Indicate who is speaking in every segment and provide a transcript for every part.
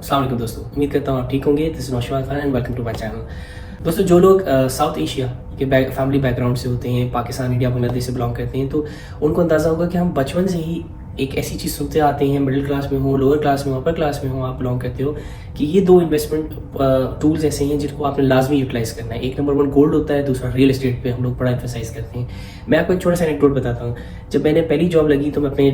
Speaker 1: अस्सलाम वालेकुम दोस्तों, उम्मीद करता हूँ आप ठीक होंगे। This is Naushwad Khan and welcome to my channel. दोस्तों, जो लोग साउथ एशिया के फैमिली बैकग्राउंड से होते हैं, पाकिस्तान, इंडिया, बांग्लादेश से बिलोंग करते हैं, तो उनको अंदाज़ा होगा कि हम बचपन से ही एक ऐसी चीज़ सुनते आते हैं, मिडिल क्लास में हो, लोअर क्लास में हो, अपर क्लास में हो, आप बिलोंग करते हो, कि ये दो इन्वेस्टमेंट टूल्स ऐसे हैं जिनको आपने लाजमी यूटिलाइज करना है। एक नंबर 1 गोल्ड होता है, दूसरा रियल एस्टेट पे हम लोग बड़ा एम्फेसाइज करते हैं। मैं आपको एक छोटा सा एनेक्डोट बताता हूँ। जब मैंने पहली जॉब लगी तो मैं अपने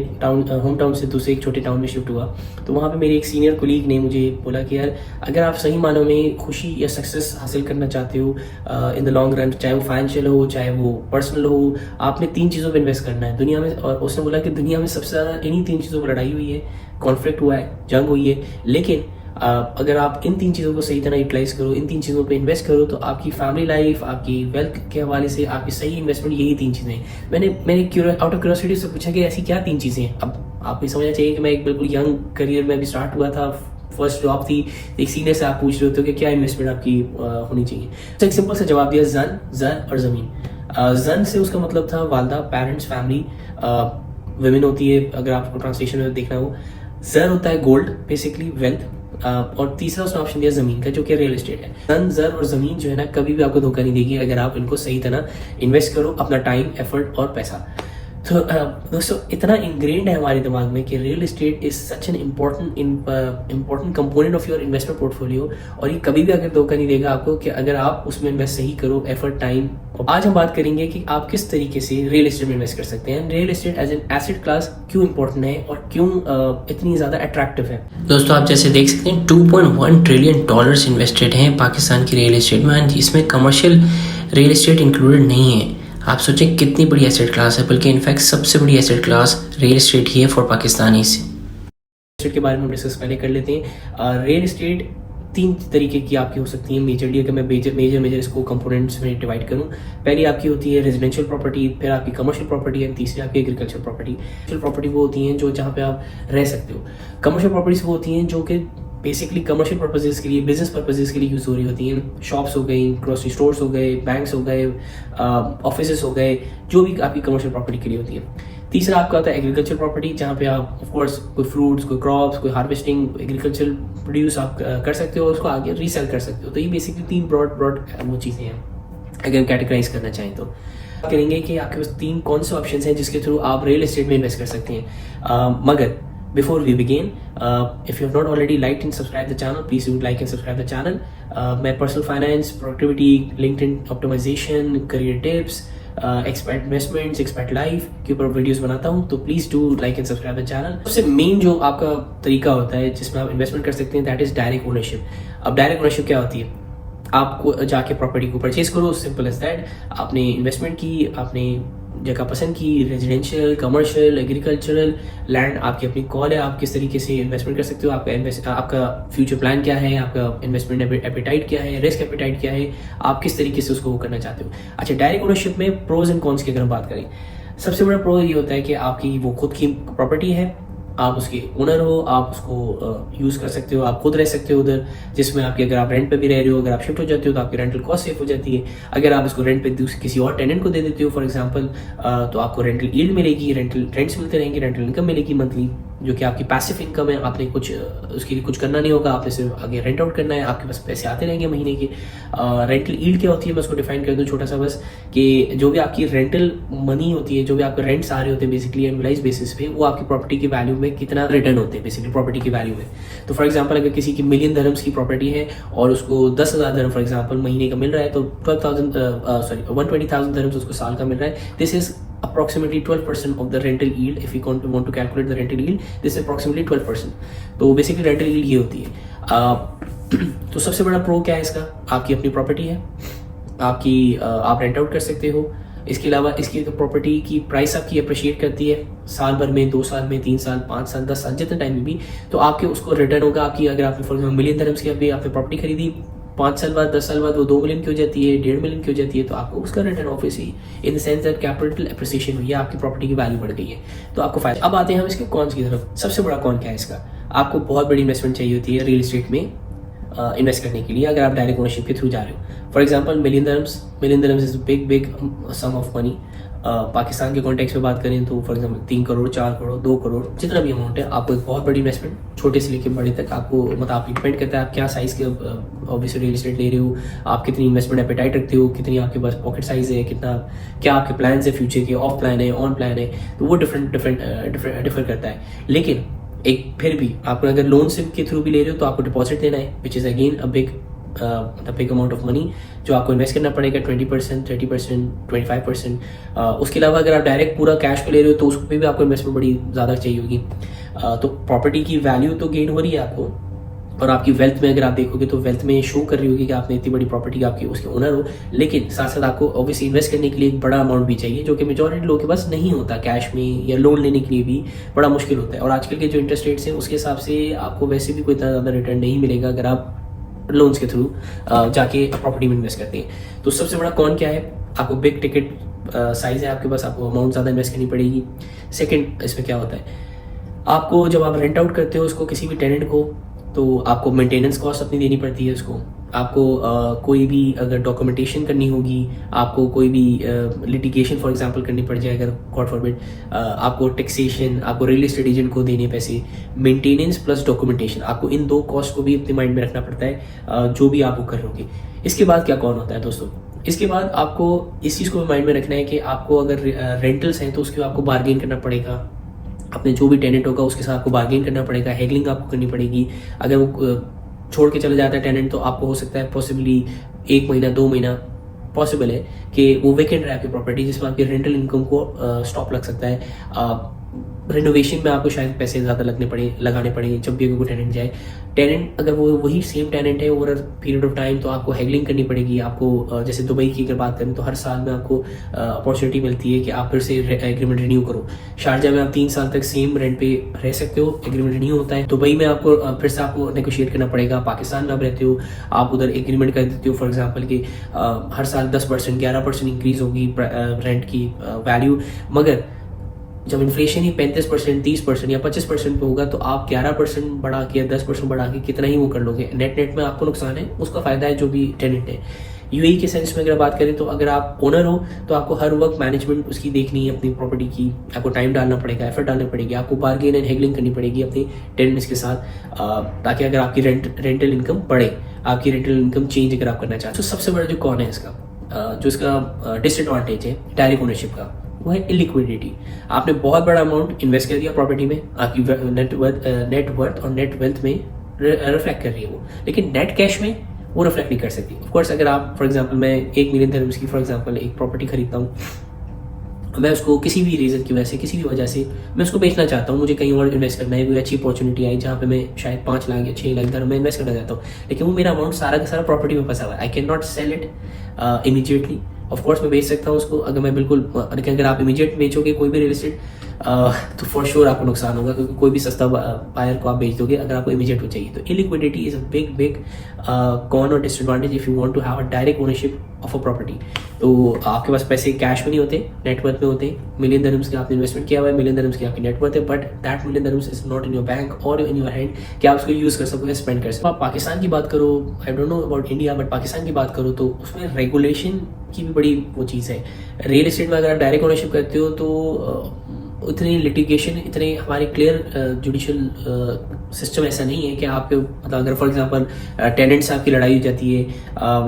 Speaker 1: होम टाउन से दूसरे एक छोटे टाउन में शिफ्ट हुआ। तो वहाँ पे मेरे एक सीनियर कोलीग ने मुझे बोला कि यार, अगर आप सही मानों में खुशी या सक्सेस हासिल करना चाहते हो इन द लॉन्ग रन, चाहे वो फाइनेंशियल हो, चाहे वो पर्सनल हो, आपने 3 चीज़ों पे इन्वेस्ट करना है दुनिया में। और उसने बोला कि दुनिया में सबसे ज़्यादा इन्हीं 3 चीज़ों पर लड़ाई हुई है, कॉन्फ्लिक्ट हुआ है, जंग हुई है, लेकिन अगर आप इन 3 चीज़ों को सही तरह यूटिलाइज करो, इन 3 चीज़ों पे इन्वेस्ट करो, तो आपकी फैमिली लाइफ, आपकी वेल्थ के हवाले से आपकी सही इन्वेस्टमेंट यही 3 चीज़ें हैं। मैंने आउट ऑफ क्यूरियोसिटी से पूछा कि ऐसी क्या 3 चीज़ें हैं। अब आपको समझना चाहिए कि मैं एक बिल्कुल यंग करियर में अभी स्टार्ट हुआ था, फर्स्ट जॉब थी। एक सीनियर से आप पूछ रहे होते हो कि क्या इन्वेस्टमेंट आपकी होनी चाहिए। तो एक सिंपल सा जवाब दिया, जन और ज़मीन। जन से उसका मतलब था वालदा, पेरेंट्स, फैमिली, वुमेन होती है अगर आपको ट्रांसलेशन में देखना हो। जर होता है गोल्ड, बेसिकली वेल्थ, और तीसरा उसने ऑप्शन दिया ज़मीन का, जो कि रियल एस्टेट है। धन, जर और ज़मीन जो है ना, कभी भी आपको धोखा नहीं देगी अगर आप इनको सही तरह इन्वेस्ट करो, अपना टाइम, एफर्ट और पैसा। तो दोस्तों, इतना इंग्रेन्ड है हमारे दिमाग में कि real estate is such an important component of your investment portfolio, और ये कभी भी अगर धोखा नहीं देगा आपको कि अगर आप उसमें इन्वेस्ट सही करो, एफर्ट, टाइम। आज हम बात करेंगे कि आप किस तरीके से रियल एस्टेट में इन्वेस्ट कर सकते हैं, real estate as an asset class क्यों इंपॉर्टेंट है और क्यों इतनी ज़्यादा अट्रैक्टिव है। दोस्तों, आप जैसे देख सकते हैं 2.1 ट्रिलियन डॉलर्स इन्वेस्टेड हैं पाकिस्तान की रियल एस्टेट में, इसमें कमर्शियल रियल एस्टेट इंक्लूडेड नहीं है। आप सोचें कितनी बड़ी एसेट क्लास है, बल्कि इनफैक्ट सबसे बड़ी एसेट क्लास रियल एस्टेट ही है फॉर पाकिस्तानी। एस्टेट के बारे में हम डिस्कस पहले कर लेते हैं। रियल एस्टेट 3 तरीके की आपकी हो सकती है मेजरली, अगर मैं मेजर इसको कंपोनेंट्स में डिवाइड करूं। पहली आपकी होती है रेजिडेंशियल प्रॉपर्टी, फिर आपकी कमर्शियल प्रॉपर्टी, एंड तीसरी आपकी एग्रीकल्चर प्रॉपर्टी। रेजिडेंशियल प्रॉपर्टी वो होती हैं जो जहाँ पे आप रह सकते हो। कमर्शियल प्रॉपर्टीज वो होती हैं जो कि बेसिकली कमर्शियल पर्पजेज़ के लिए, बिजनेस पर्पजेज़ के लिए यूज़ हो रही होती हैं। शॉप्स हो गई, ग्रोसरी स्टोर्स हो गए, बैंक्स हो गए, ऑफिसेस हो गए, जो भी आपकी कमर्शियल प्रॉपर्टी के लिए होती है। तीसरा आपका होता है एग्रीकल्चर प्रॉपर्टी, जहाँ पे आप ऑफ कोर्स कोई फ्रूट्स, कोई क्रॉप्स, कोई हार्वेस्टिंग, एग्रीकल्चर प्रोड्यूस आप कर सकते हो और उसको आगे रीसेल कर सकते हो। तो ये बेसिकली 3 ब्रॉड वो चीज़ें हैं अगर कैटेगराइज करना चाहें तो। करेंगे कि आपके पास 3 कौन से ऑप्शन हैं जिसके थ्रू आप रियल एस्टेट में इन्वेस्ट कर सकते हैं। मगर before we begin, if you have not already liked and subscribed the channel, please do like and subscribe the channel. मैं personal finance, productivity, LinkedIn optimisation, career tips, expert investments, expert life के ऊपर videos बनाता हूँ, तो please do like and subscribe the channel. सबसे main जो आपका तरीका होता है जिसमें आप इन्वेस्टमेंट कर सकते हैं, दैट इज डायरेक्ट ओनरशिप। अब डायरेक्ट ओनरशिप क्या होती है? आपको जाके प्रॉपर्टी को परचेज करो, सिंपल एज दैट। आपने इन्वेस्टमेंट की, आपने जगह पसंद की, रेजिडेंशियल, कमर्शियल, एग्रीकल्चरल, लैंड आपकी अपनी कॉल है, आप किस तरीके से इन्वेस्टमेंट कर सकते हो, आपका फ्यूचर प्लान क्या है, आपका इन्वेस्टमेंट एपेटाइट क्या है, रिस्क एपेटाइट क्या है, आप किस तरीके से उसको करना चाहते हो। अच्छा, डायरेक्ट ओनरशिप में प्रोज एंड कॉन्स की अगर हम बात करें, सबसे बड़ा प्रो ये होता है कि आपकी वो खुद की प्रॉपर्टी है, आप उसके ओनर हो, आप उसको यूज़ कर सकते हो, आप खुद रह सकते हो उधर, जिसमें आपकी, अगर आप रेंट पे भी रह रहे हो, अगर आप शिफ्ट हो जाते हो तो आपकी रेंटल कॉस्ट सेफ हो जाती है। अगर आप इसको रेंट पे किसी और टेनेंट को दे देते हो फॉर एग्जांपल, तो आपको रेंटल यील्ड मिलेगी, रेंट्स मिलते रहेंगे, रेंटल इनकम मिलेगी मंथली, जो कि आपकी पैसिव इनकम है। आपने कुछ उसके लिए कुछ करना नहीं होगा, आपने सिर्फ आगे रेंट आउट करना है, आपके पास पैसे आते रहेंगे महीने के। रेंटल यील्ड क्या होती है, मैं उसको डिफाइन कर दूँ छोटा सा बस, कि जो भी आपकी रेंटल मनी होती है, जो भी आपके रेंट्स आ रहे होते हैं बेसिकली एनुअलाइज बेसिस पे, वो आपकी प्रॉपर्टी की वैल्यू में कितना रिटर्न होते हैं बेसिकली प्रॉपर्टी की वैल्यू में। तो फॉर एग्जांपल, अगर किसी की $1 मिलियन दरम्स की प्रॉपर्टी है और उसको 10,000 दरम फॉर एग्जांपल महीने का मिल रहा है, तो 120,000 दरम्स उसको साल का मिल रहा है। This is approximately 12% of the rental yield. If we want to calculate the rental yield, this is approximately 12%. तो बेसिकली रेंटल यील्ड ये होती है। तो सबसे बड़ा प्रो क्या है इसका? आपकी अपनी प्रॉपर्टी है, आपकी आप रेंट आउट कर सकते हो। इसके अलावा इसकी तो प्रॉपर्टी की प्राइस आपकी अप्रिशिएट करती है साल भर में, 2 साल में, 3 साल, 5 साल, 10 साल, जितने टाइम में भी, तो आपके उसको रिटर्न होगा। आपकी अगर आपने फॉर एग्जाम्पल $1 मिलियन दरम्स की अभी आपने प्रॉपर्टी खरीदी, 5 साल बाद, 10 साल बाद वो 2 मिलियन की हो जाती है, 1.5 मिलियन की हो जाती है, तो आपको उसका return obviously in the sense that capital appreciation हुई है, आपकी प्रॉपर्टी की वैल्यू बढ़ गई है, तो आपको फायदा। अब आते हैं हम इसके कॉन्स की तरफ। सबसे बड़ा कॉन क्या है इसका? आपको बहुत बड़ी इन्वेस्टमेंट चाहिए होती है रियल एस्टेट में, इन्वेस्ट करने के लिए, अगर आप डायरेक्ट ओनरशिप के थ्रू जा रहे हो। For example million dirhams is big sum of money. Pakistan के कॉन्टेक्स्ट में बात करें तो फॉर एग्जांपल 3 करोड़, 4 करोड़, 2 करोड़, जितना भी अमाउंट है, आपको एक बहुत बड़ी इन्वेस्टमेंट, छोटे से लेकर बड़े तक आपको मतलब आप डिपेंड करता है आप क्या साइज़ के ऑब्वियसली रियल एस्टेट ले रहे हो, आप कितनी इन्वेस्टमेंट एपेटाइट रखते हो, कितनी आपके पास पॉकेट साइज़ है, कितना क्या आपके प्लान है फ्यूचर के, ऑफ प्लान है, ऑन प्लान है, तो वो डिफर करता है। लेकिन एक फिर भी आप अगर लोन सिप के थ्रू भी ले रहे हो तो आपको डिपॉजिट देना है, which is again a big amount of money जो आपको इन्वेस्ट करना पड़ेगा, 20%, 30%, 25%। उसके अलावा अगर आप डायरेक्ट पूरा कैश पे ले रहे हो तो उस पर भी आपको इन्वेस्टमेंट बड़ी ज़्यादा चाहिए होगी। तो प्रॉपर्टी की वैल्यू तो गेन हो रही है आपको, और आपकी वेल्थ में अगर आप देखोगे तो वेल्थ में शो कर रही होगी कि आपने इतनी बड़ी प्रॉपर्टी आपकी उसके ओनर हो, लेकिन साथ साथ आपको ऑब्वियसली इन्वेस्ट करने के लिए एक बड़ा अमाउंट भी चाहिए, जो कि मेजॉरिटी लोगों के पास नहीं होता। कैश में या लोन लेने के लिए भी बड़ा मुश्किल होता है, और आजकल के जो इंटरेस्ट रेट्स हैं उसके हिसाब से आपको वैसे भी कोई इतना ज़्यादा रिटर्न नहीं मिलेगा अगर आप लोन्स के थ्रू जाके प्रॉपर्टी में इन्वेस्ट करते हैं। तो सबसे बड़ा कौन क्या है, आपको बिग टिकट साइज है आपके पास, आपको अमाउंट ज़्यादा इन्वेस्ट करनी पड़ेगी। सेकंड, इसमें क्या होता है, आपको जब आप रेंट आउट करते हो उसको किसी भी टेनेंट को, तो आपको मेंटेनेंस कॉस्ट अपनी देनी पड़ती है उसको। आपको कोई भी अगर डॉक्यूमेंटेशन करनी होगी, आपको कोई भी लिटिगेशन फॉर एग्जांपल करनी पड़ जाए अगर गॉड फॉरबिड, आपको टैक्सेशन, आपको रियल एस्टेट एजेंट को देने पैसे, मेंटेनेंस प्लस डॉक्यूमेंटेशन, आपको इन 2 कॉस्ट को भी अपने माइंड में रखना पड़ता है जो भी आप कर रहे हो। इसके बाद क्या कौन होता है दोस्तों, इसके बाद आपको इस चीज़ को माइंड में रखना है कि आपको अगर रेंटल्स हैं तो उसके आपको बार्गेन करना पड़ेगा, अपने जो भी टेनेंट होगा उसके साथ आपको बार्गेन करना पड़ेगा, हैगलिंग आपको करनी पड़ेगी। अगर वो छोड़ के चला जाता है टेनेंट तो आपको हो सकता है पॉसिबली 1 महीना 2 महीना पॉसिबल है कि वो वेकेंट रहे आपकी प्रॉपर्टी, जिसमें आपकी रेंटल इनकम को स्टॉप लग सकता है। रिनोवेशन में आपको शायद पैसे ज़्यादा लगाने पड़ेंगे जब भी कोई टेनेंट जाए। टेनेंट अगर वो वही सेम टेनेंट है ओवर पीरियड ऑफ टाइम तो आपको हैगलिंग करनी पड़ेगी। आपको जैसे दुबई की अगर बात करें तो हर साल में आपको अपॉर्चुनिटी मिलती है कि आप फिर से एग्रीमेंट रिन्यू करो। शारजा में आप 3 साल तक सेम रेंट पे रह सकते हो, एग्रीमेंट रिन्यू होता है। दुबई में आपको फिर से आपको नेगोशिएट करना पड़ेगा। पाकिस्तान में आप रहते हो, आप उधर एग्रीमेंट कर देते हो फॉर एग्जाम्पल कि हर साल 10%, 11% इंक्रीज होगी रेंट की वैल्यू, मगर जब इन्फ्लेशन ही 35%, 30% या 25% पे होगा तो आप 11% बढ़ा के या 10% बढ़ा के कितना ही वो कर लोगे, नेट नेट में आपको नुकसान है, उसका फायदा है जो भी टेनेंट है। यूएई के सेंस में अगर बात करें तो अगर आप ओनर हो तो आपको हर वक्त मैनेजमेंट उसकी देखनी है अपनी प्रॉपर्टी की, आपको टाइम डालना पड़ेगा, एफर्ट डालनी पड़ेगी, आपको बार्गेन एंड हैगलिंग करनी पड़ेगी अपने टेनेंट्स के साथ, ताकि अगर आपकी रेंटल इनकम बढ़े, आपकी रेंटल इनकम चेंज अगर आप करना चाहते हो। तो सबसे बड़ा जो कौन है इसका, जो इसका डिसएडवांटेज है डायरेक्ट ओनरशिप का, वो है इलिक्विडिटी। आपने बहुत बड़ा अमाउंट इन्वेस्ट कर दिया प्रॉपर्टी में, आपकी नेट वर्थ और नेट वेल्थ में रिफ्लेक्ट कर रही है वो, लेकिन नेट कैश में वो रिफ्लेक्ट नहीं कर सकती। ऑफ कोर्स अगर आप फॉर एग्जांपल मैं 1 मिलियन दिरहम्स की फॉर एग्जांपल एक प्रॉपर्टी खरीदता हूँ, मैं उसको किसी भी रीज़न की वजह से, किसी भी वजह से मैं उसको बेचना चाहता हूँ, मुझे कहीं और इन्वेस्ट करना है, कोई अच्छी अपॉर्चुनिटी आई जहाँ पे मैं शायद 5 लाख या 6 लाख दिरहम में इन्वेस्ट करना चाहता हूँ, लेकिन वो मेरा अमाउंट सारा का सारा प्रॉपर्टी में फंसा हुआ है। I can not sell it immediately. Of course मैं बेच सकता हूँ उसको, अगर मैं बिल्कुल, अगर आप इमीडिएट बेचोगे कोई भी रियल एस्टेट तो फॉर श्योर आपको नुकसान होगा, क्योंकि कोई भी सस्ता बायर को आप बेच दोगे अगर आपको इमीडिएट चाहिए। तो illiquidity is a big con और disadvantage if you want to have a direct ownership of a property. तो आपके पास पैसे कैश में नहीं होते, नेटवर्थ में होते। मिलियन दिरहम्स के आपने इन्वेस्टमेंट किया हुआ है, मिलियन दिरहम्स की आपकी नेटवर्थ है, but that million dirhams is not in your bank और इन योर हैंड कि आप उसको यूज़ कर सको, स्पेंड कर सको। आप पाकिस्तान की बात करो, I don't know about India, but Pakistan की बात करो तो उसमें रेगुलेशन की भी बड़ी वो चीज़ है। रियल एस्टेट में अगर आप डायरेक्ट ओनरशिप करते हो तो उतनी लिटिगेशन, इतने हमारे क्लियर जुडिशियल सिस्टम ऐसा नहीं है कि आपके मतलब अगर फॉर एग्जांपल टेनेंट से आपकी लड़ाई हो जाती है,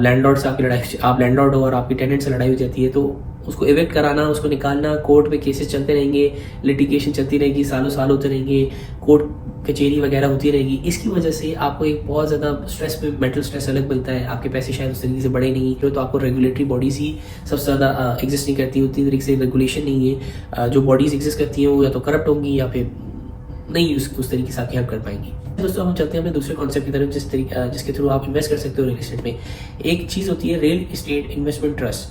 Speaker 1: लैंडलॉर्ड से आपकी लड़ाई, आप लैंडलॉर्ड हो और आपकी टेनेंट से लड़ाई हो जाती है, तो उसको इवेक्ट कराना, उसको निकालना, कोर्ट में केसेस चलते रहेंगे, लिटिगेशन चलती रहेगी, सालों साल होते रहेंगे, कोर्ट कचेरी वगैरह होती रहेगी। इसकी वजह से आपको एक बहुत ज़्यादा स्ट्रेस में, मेंटल स्ट्रेस अलग मिलता है, आपके पैसे शायद उस तरीके से बढ़े नहीं, तो आपको रेगुलेटरी बॉडीज़ ही सबसे ज़्यादा एग्जिस्ट नहीं करती, उतनी तरीके से रेगुलेशन नहीं है। जो बॉडीज़ एग्जिस्ट करती हैं वो या तो करप्ट होंगी या फिर नहीं उस तरीके से आपकी हेल्प कर पाएंगी। दोस्तों हम चलते हैं अपने दूसरे कॉन्सेप्ट की तरफ, जिसके थ्रू आप इन्वेस्ट कर सकते हो रियल एस्टेट में। एक चीज़ होती है रियल एस्टेट इन्वेस्टमेंट ट्रस्ट,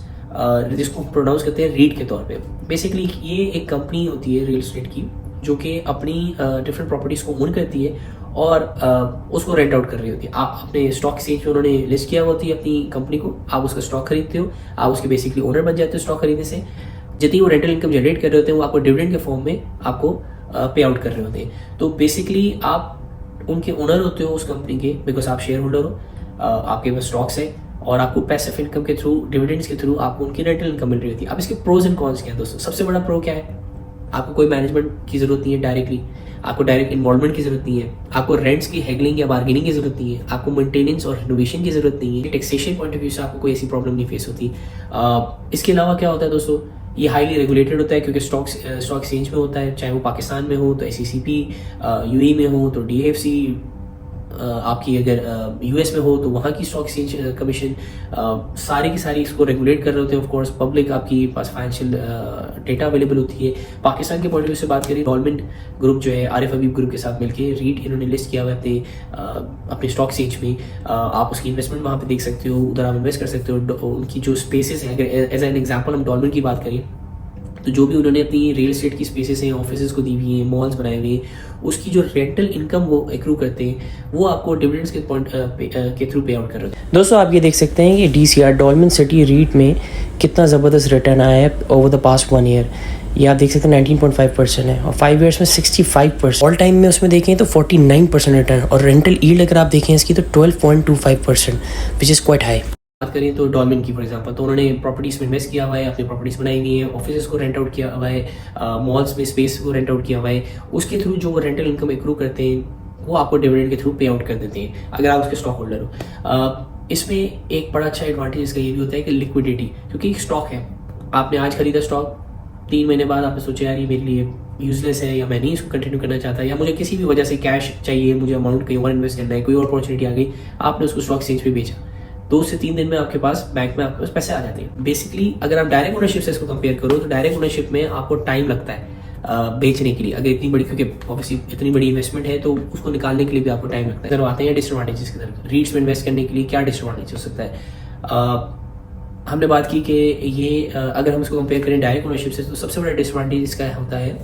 Speaker 1: जिसको प्रोनाउंस करते हैं रीट के तौर पे। बेसिकली ये एक कंपनी होती है रियल एस्टेट की जो कि अपनी डिफरेंट प्रॉपर्टीज़ को ओन करती है और उसको रेंट आउट कर रही होती है। आप अपने स्टॉक एक्सचेंज में उन्होंने लिस्ट किया होती है अपनी कंपनी को, आप उसका स्टॉक खरीदते हो, आप उसके बेसिकली ओनर बन जाते हो स्टॉक खरीदने से। जितनी वो रेंटल इनकम जनरेट कर रहे होते हैं वो आपको डिविडेंड के फॉर्म में आपको पे आउट कर रहे होते हैं। तो बेसिकली आप उनके ओनर होते हो उस कंपनी के, बिकॉज आप शेयर होल्डर हो, आपके पास स्टॉक्स है और आपको पैसिव इनकम के थ्रू, डिविडेंड्स के थ्रू आपको उनकी रेंटल इनकम मिल रही होती है। अब इसके प्रोज एंड कॉन्स क्या है दोस्तों? सबसे बड़ा प्रो क्या है? आपको कोई मैनेजमेंट की जरूरत नहीं है डायरेक्टली, आपको डायरेक्ट इन्वॉल्वमेंट की जरूरत नहीं है, आपको रेंट्स की हैगलिंग या बार्गेनिंग की जरूरत नहीं है, आपको मेंटेनेंस और रिनोवेशन की जरूरत नहीं है। टैक्सेशन पॉइंट ऑफ व्यू से आपको कोई ऐसी प्रॉब्लम नहीं फेस होती। इसके अलावा क्या होता है दोस्तों, ये हाईली रेगुलेटेड होता है क्योंकि स्टॉक एक्सचेंज में होता है, चाहे वो पाकिस्तान में हो तो SECP, UAE में हो तो DFC, आपकी अगर US में हो तो वहाँ की स्टॉक एक्सचेंज कमीशन, सारी की सारी इसको रेगुलेट कर रहे होते हैं। ऑफ कोर्स पब्लिक आपकी पास फाइनेंशियल डेटा अवेलेबल होती है। पाकिस्तान के पॉइंट ऑफ व्यू से बात करें, डॉल्मेंट ग्रुप जो है आरिफ हबीब ग्रुप के साथ मिलकर रीट इन्होंने लिस्ट किया हुआ है अपने स्टॉक एक्सचेंज में। आप उसकी इन्वेस्टमेंट वहाँ पे देख सकते हो, उधर आप इन्वेस्ट कर सकते हो। उनकी जो स्पेसेस हैं, अगर एज एन एग्जाम्पल हम डॉल्मेंट की बात करें तो जो भी उन्होंने अपनी रियल एस्टेट की स्पेसेस हैं, ऑफिसेज को दी हुई हैं, मॉल्स बनाए हुए हैं, उसकी जो रेंटल इनकम वो एक्रू करते हैं वो आपको डिविडेंड्स के पॉइंट के थ्रू पे आउट कर रहे हैं। दोस्तों आप ये देख सकते हैं कि DCR डॉल्मेंट सिटी रीट में कितना ज़बरदस्त रिटर्न आया है ओवर द पास्ट 1 ईयर। ये आप देख सकते हैं 19.5% है और 5 ईयर्स में 65%। ऑल टाइम में उसमें देखें तो 49% रिटर्न, और रेंटल यील्ड अगर आप देखें इसकी तो 12.25%, विच इज़ क्वाइट हाई। बात करें तो डॉल्मेंट की फॉर एग्जांपल, तो उन्होंने प्रॉपर्टीज़ में इन्वेस्ट किया हुआ है, अपनी प्रॉपर्टीज़ बनाई हुई है, ऑफिसेज को रेंट आउट किया हुआ है, मॉल्स में स्पेस को रेंट आउट किया हुआ है, उसके थ्रू जो रेंटल इनकम एक्रू करते हैं वो आपको डिविडेंड के थ्रू पे आउट कर देते हैं अगर आप उसके स्टॉक होल्डर हो। इसमें एक बड़ा अच्छा एडवांटेज इसका ये भी होता है कि लिक्विडिटी, क्योंकि स्टॉक है, आपने आज खरीदा स्टॉक, 3 महीने बाद आपने सोचा यार ये मेरे लिए यूजलेस है या मैं नहीं इसको कंटिन्यू करना चाहता, या मुझे किसी भी वजह से कैश चाहिए, मुझे अमाउंट कहीं और इन्वेस्ट करना है, कोई और अपॉर्चुनिटी आ गई, आपने उसको स्टॉक एक्सचेंज पे बेचा, 2 से 3 दिन में आपके पास बैंक में आपके पास पैसे आ जाते हैं। बेसिकली अगर आप डायरेक्ट ओनरशिप से इसको कंपेयर करो तो डायरेक्ट ओनरशिप में आपको टाइम लगता है बेचने के लिए, अगर इतनी बड़ी, क्योंकि ऑब्वियसली इतनी बड़ी इन्वेस्टमेंट है तो उसको निकालने के लिए भी आपको टाइम लगता है। अगर आते हैं डिसएडवांटेजेस की तरफ, रीट्स में इन्वेस्ट करने के लिए क्या डिसएडवांटेज हो सकता है? हमने बात की कि ये अगर हम इसको कंपेयर करें डायरेक्ट ओनरशिप से तो सबसे बड़ा डिसएडवांटेज इसका होता है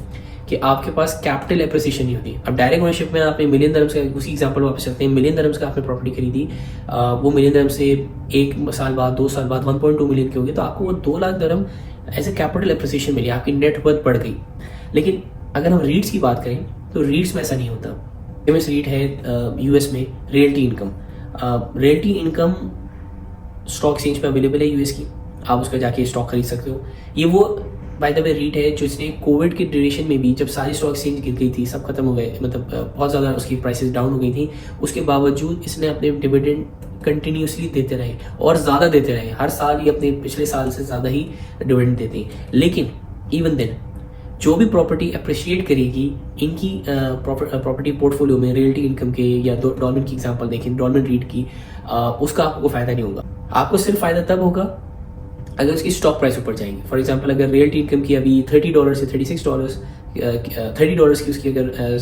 Speaker 1: कि आपके पास कैपिटल एप्रिसिएशन नहीं होती। अब डायरेक्ट ओनरशिप में आपने $1 मिलियन का, उसी एग्जांपल वापस चलते हैं, $1 मिलियन का आपने प्रॉपर्टी खरीदी, वो $1 मिलियन से 1 साल बाद 2 साल बाद 1.2 मिलियन की होगी, तो आपको वो $2 lakh as a capital appreciation मिली, आपकी नेट वर्थ बढ़ गई। लेकिन अगर हम रीट्स की बात करें तो रीट्स में ऐसा नहीं होता। फेमस रीट है US में realty income. Realty income stock exchange पे अवेलेबल है US की, आप उसका जाके स्टॉक खरीद सकते हो। ये वो बाय द वे रीट है जो इसने कोविड के ड्यूरेशन में भी, जब सारी स्टॉक एक्सचेंज गिर गई थी, सब खत्म हो गए, मतलब बहुत ज़्यादा उसकी प्राइसेस डाउन हो गई थी, उसके बावजूद इसने अपने डिविडेंड कंटिन्यूसली देते रहे और ज़्यादा देते रहे। हर साल ये अपने पिछले साल से ज़्यादा ही डिविडेंड देते हैं। लेकिन इवन देन जो भी प्रॉपर्टी अप्रिशिएट करेगी इनकी प्रॉपर्टी पोर्टफोलियो में रियल्टी इनकम के, या डॉल्मेंट की एग्जांपल देखें, डॉल्मेंट रीट की, उसका आपको फायदा नहीं होगा। आपको सिर्फ फायदा तब होगा अगर उसकी स्टॉक प्राइस ऊपर जाएंगी। फॉर एग्जांपल अगर रियल्टी इनकम की अभी $30 से $36, $30 की उसकी अगर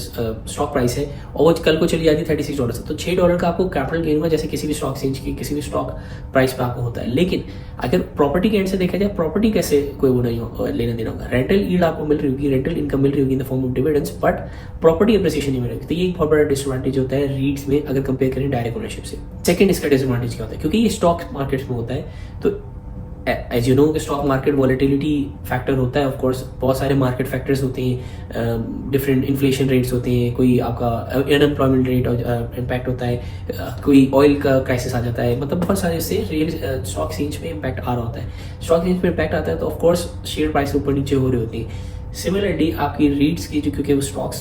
Speaker 1: स्टॉक प्राइस है और वो कल को चली जाती है $36 तो $6 का आपको कैपिटल गेन हुआ, जैसे किसी भी स्टॉक एक्सचेंज की किसी भी स्टॉक प्राइस पे आपको होता है। लेकिन अगर प्रॉपर्टी के एंड से देखा जाए, प्रॉपर्टी कैसे कोई वो नहीं हो लेना देना होगा, रेंटल यील्ड आपको मिल रही होगी, रेंटल इनकम मिल रही होगी in the form of dividends, but property appreciation नहीं मिल रही। तो ये एक बहुत बड़ा डिसएडवांटेज होता है रीट्स में अगर कंपेयर करें डायरेक्ट ओनरशिप से। सेकंड इसका डिसएडवांटेज क्या होता है, क्योंकि ये स्टॉक मार्केट में होता है तो एज यू नो कि स्टॉक मार्केट वॉलेटिलिटी फैक्टर होता है। ऑफ कोर्स बहुत सारे मार्केट फैक्टर्स होते हैं, डिफरेंट इन्फ्लेशन रेट्स होते हैं, कोई आपका अनएम्प्लॉयमेंट रेट इम्पैक्ट होता है, कोई ऑयल का क्राइसिस आ जाता है, मतलब बहुत सारे इससे रियल स्टॉक एक्सचेंज में इम्पैक्ट आ रहा होता है। स्टॉक एक्सचेंज में इम्पैक्ट आता है तो ऑफकोर्स शेयर प्राइस ऊपर नीचे हो रही होती है। सिमिलरली आपकी रीट्स की जो, क्योंकि वो स्टॉक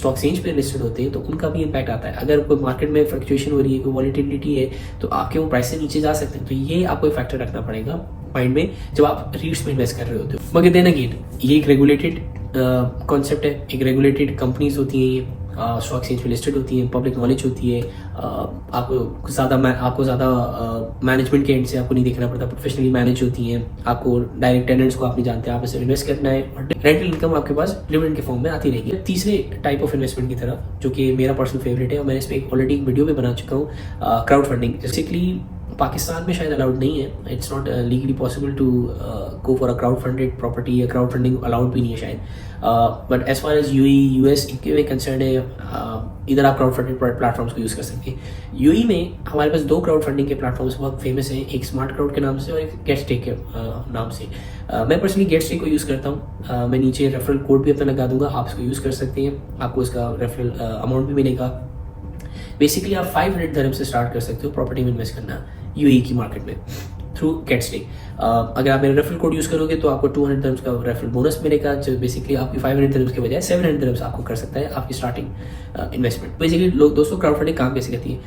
Speaker 1: एक्सचेंज पे लिस्टेड होते हैं तो उनका भी इम्पैक्ट आता है। अगर कोई मार्केट में फ्लक्चुएशन हो रही है, कोई वॉलेटिलिटी है, तो आपके वो प्राइस से नीचे जा सकते हैं। तो ये आपको एक फैक्टर रखना पड़ेगा माइंड में जब आप रीट्स में इन्वेस्ट कर रहे होते हो। मगर देन अगेन ये एक रेगुलेटेड कॉन्सेप्ट है, एक रेगुलेटेड कंपनीज होती हैं, ये स्टॉक एक्सचेंज में लिस्टेड होती हैं, पब्लिक नॉलेज होती है, आपको ज़्यादा मैनेजमेंट के एंड से आपको नहीं देखना पड़ता, प्रोफेशनली मैनेज होती हैं, आपको डायरेक्ट टेनेंट्स को आप नहीं जानते, आप इसे इन्वेस्ट करना है और रेंटल इनकम आपके पास डिविडेंड के फॉर्म में आती रहेगी। तीसरे टाइप ऑफ इन्वेस्टमेंट की तरफ, जो कि मेरा पर्सनल फेवरेट है और मैंने इस पर ऑलरेडी एक वीडियो भी बना चुका हूँ, क्राउड फंडिंग। बेसिकली पाकिस्तान में शायद अलाउड नहीं है, it's not legally possible to go for a crowd funded property, या क्राउड फंडिंग अलाउड भी नहीं है शायद, but as far as UAE US इनके में कंसर्न है, इधर आप क्राउड फंडेड प्लेटफॉर्म्स को यूज़ कर सकते हैं। UAE में हमारे पास 2 क्राउड फंडिंग के प्लेटफॉर्म्स बहुत फेमस हैं, एक स्मार्ट क्राउड के नाम से और एक गेटस्टेक के नाम से। मैं पर्सनली गेटस्टेक को यूज़ करता हूँ, मैं नीचे रेफरल कोड भी अपना लगा दूंगा, आप इसको यूज़ कर सकते हैं, आपको इसका रेफरल अमाउंट भी मिलेगा। बेसिकली आप 500 दरहम से स्टार्ट कर सकते हो प्रॉपर्टी में इन्वेस्ट करना यूएई की मार्केट में थ्रू गेटस्टेक। अगर आप मेरा रेफरल कोड यूज़ करोगे तो आपको 200 दरम्स का रेफरल बोनस मिलेगा, जो बेसिकली आपकी 500 दरम्स के बजाय 700 दरम्स आपको कर सकता है आपकी स्टार्टिंग इन्वेस्टमेंट। बेसिकली लोग दोस्तों क्राउड फंडिंग काम कैसे करती है,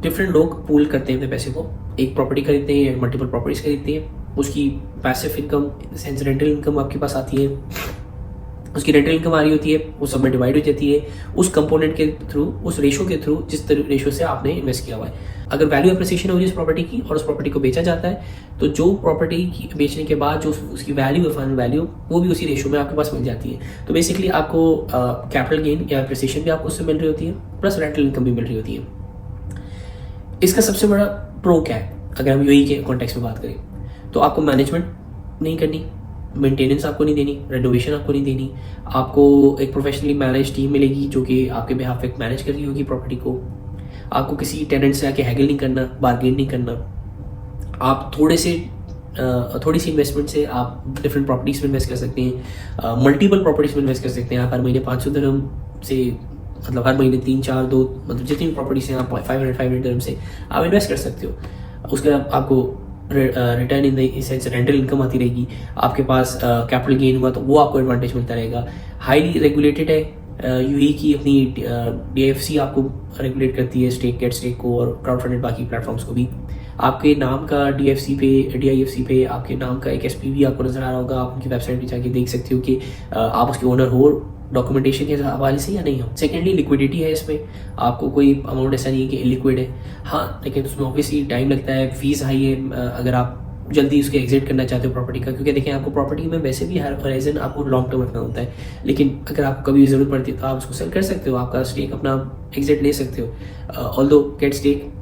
Speaker 1: डिफरेंट लोग पूल करते हैं अपने पैसे को, एक प्रॉपर्टी खरीदते हैं या मल्टीपल प्रॉपर्टीज खरीदते हैं, उसकी passive income sense rental income आपके पास आती है, उसकी रेंटल इनकम आ रही होती है, वो सब में डिवाइड हो जाती है उस कंपोनेंट के थ्रू, उस रेशो के थ्रू जिस रेशो से आपने इन्वेस्ट किया हुआ है। अगर वैल्यू अप्रिसिएशन हो रही है उस प्रॉपर्टी की और उस प्रॉपर्टी को बेचा जाता है तो जो प्रॉपर्टी की बेचने के बाद जो उसकी वैल्यू है, फाइनल वैल्यू, वो भी उसी रेशो में आपके पास मिल जाती है। तो बेसिकली आपको कैपिटल गेन या अप्रिसिएशन भी आपको उससे मिल रही होती है, प्लस रेंटल इनकम भी मिल रही होती है। इसका सबसे बड़ा प्रो क्या है, अगर हम यूएई के कॉन्टेक्स्ट में बात करें तो आपको मैनेजमेंट नहीं करनी, मेंटेनेंस आपको नहीं देनी, रेनोवेशन आपको नहीं देनी, आपको एक प्रोफेशनली मैनेज टीम मिलेगी जो कि आपके बिहाफ पे मैनेज कर रही होगी प्रॉपर्टी को। आपको किसी टेनेंट से आके हैगल नहीं करना, बार्गेन नहीं करना। आप थोड़ी सी इन्वेस्टमेंट से आप डिफरेंट प्रॉपर्टीज में इन्वेस्ट कर सकते हैं, मल्टीपल प्रॉपर्टीज में इन्वेस्ट कर सकते हैं। आप हर महीने 500 दरहम से, मतलब हर महीने 3, 4, 2, मतलब जितनी भी प्रॉपर्टीज हैं आप 500 दरहम से आप इन्वेस्ट कर सकते हो। उसके बाद आपको return in the sense rental income आती रहेगी, आपके पास कैपिटल गेन हुआ तो वो आपको एडवांटेज मिलता रहेगा। हाईली रेगुलेटेड है यूएई की अपनी डीएफसी आपको रेगुलेट करती है स्टेक गेटस्टेक को और क्राउड फंडेड बाकी प्लेटफॉर्म्स को भी। आपके नाम का डीआईएफसी पे आपके नाम का एक एसपीवी आपको नजर आ रहा होगा, आप उनकी वेबसाइट पे जाके देख सकते हो कि आप उसके ओनर हो डॉक्यूमेंटेशन के हवाले से या नहीं हो। सेकेंडली लिक्विडिटी है इसमें, आपको कोई अमाउंट ऐसा नहीं है कि इलिक्विड है, हाँ, लेकिन उसमें ऑब्वियसली टाइम लगता है, फीस हाई है अगर आप जल्दी उसके एग्जिट करना चाहते हो प्रॉपर्टी का, क्योंकि देखिए आपको प्रॉपर्टी में वैसे भी हर होराइजन आपको लॉन्ग टर्म रखना होता है, लेकिन अगर आपको कभी जरूरत पड़ती है तो आप उसको सेल कर सकते हो, आपका स्टेक अपना एग्जिट ले सकते हो। ऑल्दो गेटस्टेक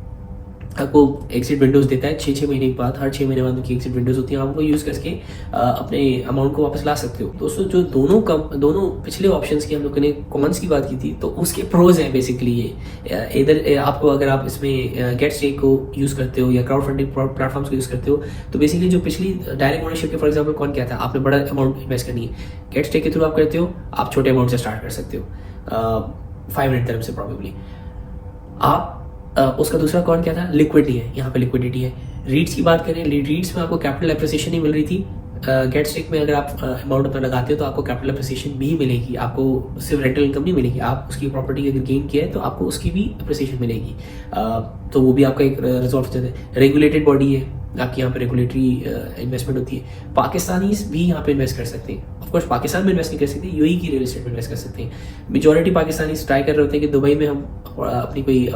Speaker 1: आपको एग्जिट विंडोज देता है 6 महीने के बाद, हर 6 महीने बाद उनकी एग्जिट विंडोज होती हैं, आप उनको यूज़ करके अपने अमाउंट को वापस ला सकते हो। दोस्तों जो दोनों पिछले ऑप्शंस की हम लोगों ने कॉन्स की बात की थी, तो उसके प्रोज हैं बेसिकली ये। इधर आपको अगर आप इसमें गेटस्टेक को यूज़ करते हो या क्राउड फंडिंग प्लेटफॉर्म्स को यूज़ करते हो, तो बेसिकली जो पिछली डायरेक्ट ओनरशिप के फॉर एग्जाम्पल कौन क्या था, आपने बड़ा अमाउंट इन्वेस्ट करनी है, गेटस्टेक के थ्रू आप करते हो, आप छोटे अमाउंट से स्टार्ट कर सकते हो 500 दरहम से प्रॉबेबली। आप उसका दूसरा कौन क्या था, लिक्विडिटी है, यहाँ पे लिक्विडिटी है। रीट्स की बात करें, रीट्स में आपको कैपिटल एप्रिसिएशन नहीं मिल रही थी, गेटस्टेक में अगर आप अमाउंट अपना लगाते हो तो आपको कैपिटल एप्रिसिएशन भी मिलेगी, आपको सिर्फ रेंटल इनकम नहीं मिलेगी, आप उसकी प्रॉपर्टी अगर गेन किया है तो आपको उसकी भी एप्रिसिएशन मिलेगी, तो वो भी आपका एक रिजॉल्व हो जाता है। रेगुलेटेड बॉडी है आपकी, यहाँ पे रेगुलेटरी इन्वेस्टमेंट होती है। पाकिस्तानीज भी यहाँ पे इन्वेस्ट कर सकते हैं, ऑफकोर्स पाकिस्तान में इन्वेस्ट नहीं कर सकते, यूएई की रियल एस्टेट में इन्वेस्ट कर सकते हैं। मेजॉरिटी पाकिस्तानीज ट्राई कर रहे होते हैं कि दुबई में हम अपनी कोई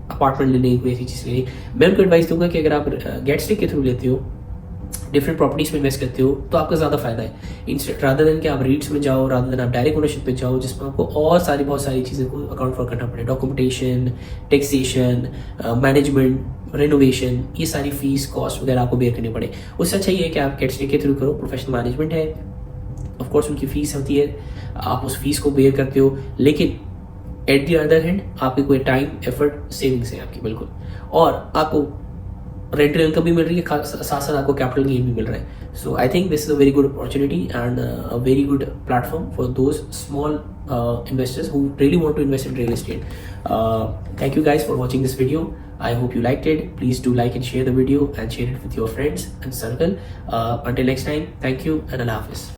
Speaker 1: अपार्टमेंट लेने की कोई ऐसी चीज़ लेनी। मैं उनको एडवाइस दूंगा कि अगर आप गेटस्टेक के थ्रू लेते हो, डिफरेंट प्रॉपर्टीज में इन्वेस्ट करते हो, तो आपका ज़्यादा फायदा है, इंस्टेड रादर देन कि आप रीट्स में जाओ, रादर देन आप डायरेक्ट ओनरशिप पे जाओ, जिसमें आपको और बहुत सारी चीज़ें को अकाउंट फॉर करना पड़े, डॉक्यूमेंटेशन, टैक्सेशन, मैनेजमेंट, रेनोवेशन, ये सारी फीस कॉस्ट वगैरह आपको बेयर करनी पड़े। उससे अच्छा ये है कि आप गेटस्टेक के थ्रू करो, प्रोफेशनल मैनेजमेंट है, ऑफकोर्स उनकी फीस होती है, आप उस फीस को बेयर करते हो, लेकिन एट द अदर हैंड आपके कोई टाइम एफर्ट सेविंग्स है आपकी बिल्कुल, और आपको रेंटल इनकम भी मिल रही है, साथ साथ आपको कैपिटल गेन भी मिल रहा है। So I think this is a very good opportunity and a very good platform for those small investors who really want to invest in real estate. Thank you guys for watching this video. I hope you liked it. Please do like and share the video and share it with your friends and circle. Until next time, thank you and Allah Hafiz.